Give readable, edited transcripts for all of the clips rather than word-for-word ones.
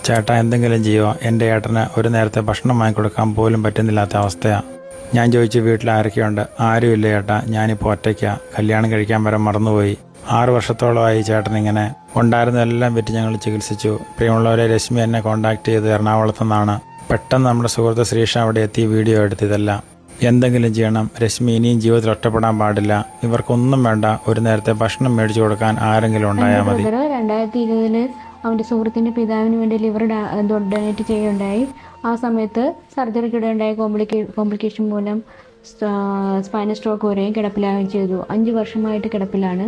ചേട്ടാ എന്തെങ്കിലും ചെയ്യുമോ, എൻ്റെ ഏട്ടന് ഒരു നേരത്തെ ഭക്ഷണം വാങ്ങിക്കൊടുക്കാൻ പോലും പറ്റുന്നില്ലാത്ത അവസ്ഥയാണ്. ഞാൻ ചോദിച്ചു വീട്ടിൽ ആരൊക്കെയുണ്ട്. ആരുമില്ല ചേട്ടാ, ഞാനിപ്പോൾ ഒറ്റയ്ക്കാണ്. കല്യാണം കഴിക്കാൻ വരെ മറന്നുപോയി. 6 വർഷത്തോളമായി ചേട്ടനിങ്ങനെ. ഉണ്ടായിരുന്നതെല്ലാം വിറ്റ് ഞങ്ങൾ ചികിത്സിച്ചു. പ്രിയമുള്ളവരെ, രശ്മി എന്നെ കോൺടാക്ട് ചെയ്ത് എറണാകുളത്തു നിന്നാണ്. പെട്ടെന്ന് നമ്മുടെ സുഹൃത്ത് ശ്രീഷ അവിടെ എത്തി വീഡിയോ എടുത്തതെല്ലാം. എന്തെങ്കിലും ചെയ്യണം. രശ്മി ഇനിയും ജീവിതത്തിൽ ഒറ്റപ്പെടാൻ പാടില്ല. ഇവർക്കൊന്നും വേണ്ട, ഒരു നേരത്തെ ഭക്ഷണം മേടിച്ചു കൊടുക്കാൻ ആരെങ്കിലും ഉണ്ടായാൽ മതി. 2020 അവൻ്റെ സുഹൃത്തിൻ്റെ പിതാവിന് വേണ്ടി ലിവർ ഡൊണേറ്റ് ചെയ്യുകയുണ്ടായി. ആ സമയത്ത് സർജറിക്കിടെ ഉണ്ടായ കോംപ്ലിക്കേഷൻ മൂലം സ്പൈനൽ സ്ട്രോക്ക് വരെയും കിടപ്പിലാവുകയും ചെയ്തു. 5 വർഷമായിട്ട് കിടപ്പിലാണ്.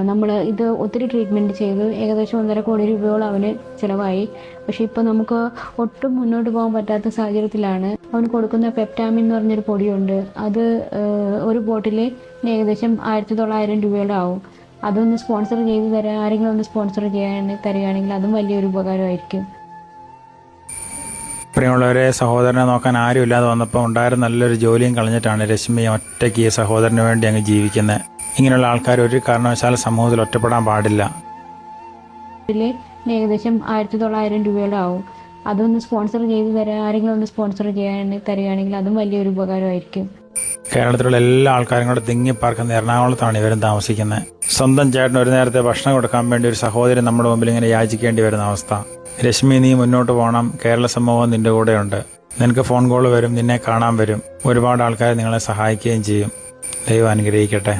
നമ്മൾ ഇത് ഒത്തിരി ട്രീറ്റ്മെൻറ്റ് ചെയ്തു. ഏകദേശം 1.5 കോടി രൂപയോളം അവന് ചിലവായി. പക്ഷേ ഇപ്പോൾ നമുക്ക് ഒട്ടും മുന്നോട്ട് പോകാൻ പറ്റാത്ത സാഹചര്യത്തിലാണ്. അവന് കൊടുക്കുന്ന പെപ്റ്റാമിൻ എന്ന് പറഞ്ഞൊരു പൊടിയുണ്ട്. അത് ഒരു ബോട്ടിൽ ഏകദേശം 1900 രൂപയോളം ആവും. അതൊന്ന് സ്പോൺസർ ചെയ്ത് തരാൻ ആരെങ്കിലും ഒന്ന് സ്പോൺസർ തരികയാണെങ്കിൽ അതും വലിയൊരു ഉപകാരമായിരിക്കും. പ്രിയമുള്ളവരെ, സഹോദരനെ നോക്കാൻ ആരുമില്ലാതെ വന്നപ്പോൾ ഉണ്ടായിരുന്ന നല്ലൊരു ജോലിയും കളഞ്ഞിട്ടാണ് രശ്മി ഒറ്റയ്ക്ക് ഈ സഹോദരന് വേണ്ടി അങ്ങ് ജീവിക്കുന്നത്. ഇങ്ങനെയുള്ള ആൾക്കാർ ഒരു കാരണവശാലും സമൂഹത്തിൽ ഒറ്റപ്പെടാൻ പാടില്ല. ഏകദേശം 1900 രൂപയോളം ആവും. അതൊന്ന് സ്പോൺസർ ചെയ്ത് തരാൻ ആരെങ്കിലും ഒന്ന് സ്പോൺസർ തരികയാണെങ്കിൽ അതും വലിയൊരു ഉപകാരമായിരിക്കും. കേരളത്തിലുള്ള എല്ലാ ആൾക്കാരും കൂടെ തിങ്ങിപ്പാർക്കുന്ന എറണാകുളത്താണ് ഇവരും താമസിക്കുന്നത്. സ്വന്തം ചേട്ടന് ഒരു നേരത്തെ ഭക്ഷണം കൊടുക്കാൻ വേണ്ടി ഒരു സഹോദരി നമ്മുടെ മുമ്പിൽ ഇങ്ങനെ യാചിക്കേണ്ടി വരുന്ന അവസ്ഥ. രശ്മി, നീ മുന്നോട്ട് പോകണം. കേരള സമൂഹം നിന്റെ കൂടെയുണ്ട്. നിനക്ക് ഫോൺ കോൾ വരും, നിന്നെ കാണാൻ വരും. ഒരുപാട് ആൾക്കാർ നിങ്ങളെ സഹായിക്കുകയും ചെയ്യും. ദൈവം അനുഗ്രഹിക്കട്ടെ.